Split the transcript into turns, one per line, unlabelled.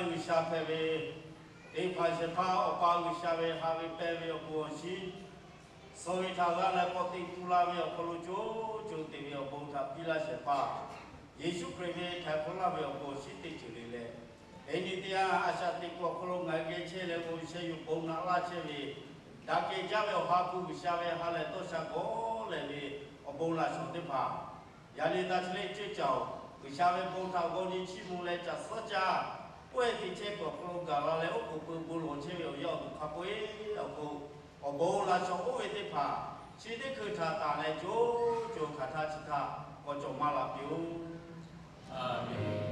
里为下派为，你怕是怕我把为下为哈为派为不行，所以他原来不对图拉为不如就对为不他比那些怕，耶稣基督他不拉为不行的就来了。ini dia asal tiko kalau ngaji cile ko seyu bau nala cile, dah kerja be haku bisa be hal itu sago lele, bau nala sudah pa. Jadi dah cile cecau, bisa be bau tahu ni cimu le jas saja. Kue kecil ko kalau galau le, aku bulu cile yo kapui, aku bau nala sudah itu pa. Cile kerja tanah jo kata cita, ko cuma lapiu.
Amin.